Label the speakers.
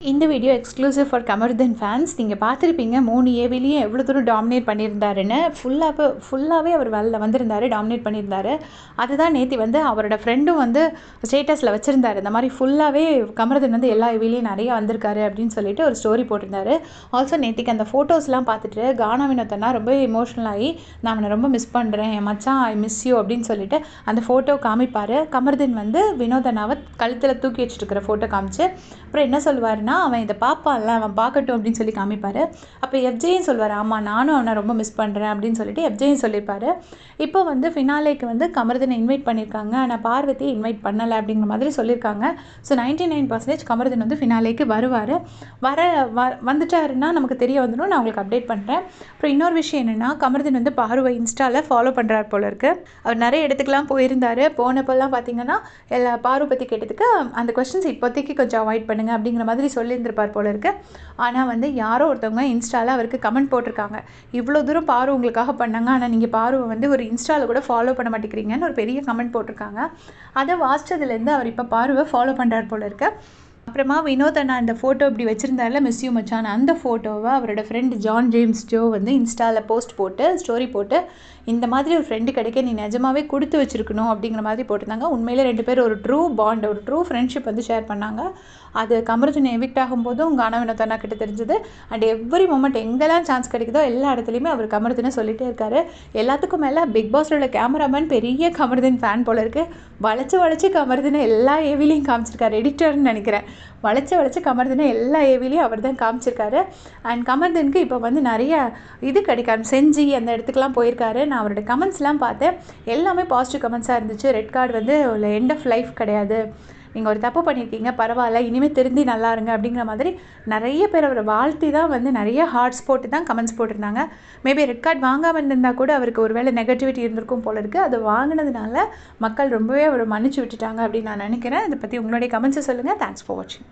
Speaker 1: இந்த video exclusive for Kamaruddin fans. நீங்கள் பார்த்துருப்பீங்க 3 ஏவிலையும் எவ்வளோ தூரம் டாமினேட் பண்ணியிருந்தாருன்னு. ஃபுல்லாகவே அவர் வந்திருந்தார், டாமினேட் பண்ணியிருந்தார். அதுதான் நேற்று வந்து அவரோட ஃப்ரெண்டும் வந்து ஸ்டேட்டஸில் வச்சுருந்தார். இந்த மாதிரி ஃபுல்லாகவே கமருதீன் வந்து எல்லா ஏவிலையும் நிறையா வந்திருக்காரு அப்படின்னு சொல்லிட்டு ஒரு ஸ்டோரி போட்டிருந்தாரு. ஆல்சோ நேற்றுக்கு அந்த ஃபோட்டோஸ்லாம் பார்த்துட்டு கானா வினோத்தனா ரொம்ப எமோஷ்னல் ஆகி, நான் அவனை ரொம்ப மிஸ் பண்ணுறேன், என் மச்சான் ஐ மிஸ் யூ அப்படின்னு சொல்லிட்டு அந்த ஃபோட்டோ காமிப்பார். கமருதீன் வந்து வினோதனாவை கழுத்தில் தூக்கி வச்சுட்டு இருக்கிற ஃபோட்டோ காமிச்சு அப்புறம் என்ன சொல்லுவார், அவன் இதை பார்ப்பான்ல, அவன் பார்க்கட்டும் அப்படின்னு சொல்லி காமிப்பார். அப்போ எஃப்ஜேயும் சொல்வார், ஆமாம் நானும் அவனை ரொம்ப மிஸ் பண்ணுறேன் அப்படின்னு சொல்லிட்டு எஃப்ஜேயும் சொல்லியிருப்பார். இப்போ வந்து ஃபினாலேக்கு வந்து கமருதீனை இன்வைட் பண்ணியிருக்காங்க, ஆனால் பார்வதியை இன்வைட் பண்ணலை அப்படிங்கிற மாதிரி சொல்லியிருக்காங்க. ஸோ 99% கமருதீன் வந்து ஃபினாலேக்கு வருவார். வந்துட்டாருன்னா நமக்கு தெரிய வந்துடும், நான் உங்களுக்கு அப்டேட் பண்ணுறேன். அப்புறம் இன்னொரு விஷயம் என்னென்னா, கமருதீன் வந்து பார்வை இன்ஸ்டாவில் ஃபாலோ பண்ணுறாரு போல இருக்குது. அவர் நிறைய இடத்துக்குலாம் போயிருந்தார். போனப்போல்லாம் பார்த்தீங்கன்னா எல்லா பார்வை பற்றி கேட்டதுக்கு அந்த கொஸ்டின்ஸ் இப்போதைக்கு கொஞ்சம் அவாய்ட் பண்ணுங்க அப்படிங்கிற மாதிரி சொல்லியிருந்திருப்பார் போல இருக்கு. ஆனால் வந்து யாரோ ஒருத்தவங்க இன்ஸ்டாவில் அவருக்கு கமெண்ட் போட்டிருக்காங்க, இவ்வளோ தூரம் பாரு உங்களுக்காக பண்ணாங்க, ஆனால் நீங்கள் பாருவை வந்து ஒரு இன்ஸ்டாவில் கூட ஃபாலோ பண்ண மாட்டேங்கிறீங்கன்னு ஒரு பெரிய கமெண்ட் போட்டிருக்காங்க. அதை வாசிச்சதுலேருந்து அவர் இப்போ பாருவை ஃபாலோ பண்ணுறார் போல இருக்கு. அப்புறமா வினோத் அண்ணா இந்த ஃபோட்டோ இப்படி வச்சுருந்தாரில் மிஸ் யூ மச்சான், அந்த ஃபோட்டோவை அவரோட ஃப்ரெண்டு ஜான் ஜேம்ஸ் ஜோ வந்து இன்ஸ்டாவில் போஸ்ட் போட்டு ஸ்டோரி போட்டு, இந்த மாதிரி ஒரு ஃப்ரெண்டு கிடைக்க நீ நிஜமாவே கொடுத்து வச்சுருக்கணும் அப்படிங்கிற மாதிரி போட்டிருந்தாங்க. உண்மையிலே 2 பேர் ஒரு ட்ரூ பாண்ட், ஒரு ட்ரூ ஃப்ரெண்ட்ஷிப் வந்து ஷேர் பண்ணாங்க. அது கமருதீன் எவிக்ட் ஆகும்போதும் கானா வினோத் அண்ணா கிட்ட தெரிஞ்சது. அண்ட் எவ்ரி மொமெண்ட் எங்கெல்லாம் சான்ஸ் கிடைக்குதோ எல்லா இடத்துலையுமே அவர் கமருதீனை சொல்லிகிட்டே இருக்காரு. எல்லாத்துக்கும் மேலே பிக் பாஸில் உள்ள கேமராமேன் பெரிய கமருதீன் ஃபேன் போல இருக்குது. வளைச்சு கமருதீனை எல்லா ஏவிலையும் காமிச்சிருக்காரு. எடிட்டர்னு நினைக்கிறேன். வளைச்சு கமருதீனை எல்லா ஏவிலையும் அவர் தான் காமிச்சிருக்காரு. அண்ட் கமருதீனுக்கு இப்போ வந்து நிறைய இது கிடைக்காது. செஞ்சு அந்த இடத்துக்குலாம் போயிருக்காரு. நான் அவரோட கமெண்ட்ஸ்லாம் பார்த்தேன், எல்லாமே பாசிட்டிவ் கமெண்ட்ஸாக இருந்துச்சு. ரெட் கார்டு வந்து எண்ட் ஆஃப் லைஃப் கிடையாது, நீங்கள் ஒரு தப்பு பண்ணியிருக்கீங்க, பரவாயில்ல, இனிமேல் திருந்தி நல்லா இருங்க அப்படிங்கிற மாதிரி நிறைய பேர் அவரை வாழ்த்தி தான் வந்து நிறைய ஹார்ட்ஸ் போட்டு தான் கமெண்ட்ஸ் போட்டிருந்தாங்க. மேபி ரெட் கார்டு வாங்காமல் இருந்திருந்தால் கூட அவருக்கு ஒரு வேளை நெகட்டிவிட்டி இருந்திருக்கும் போல இருக்குது. அது வாங்கினதுனால மக்கள் ரொம்பவே அவரை மன்னிச்சு விட்டுட்டாங்க அப்படின்னு நான் நினைக்கிறேன். இதை பற்றி உங்களுடைய கமெண்ட்ஸை சொல்லுங்கள். தேங்க்ஸ் ஃபார் வாட்சிங்.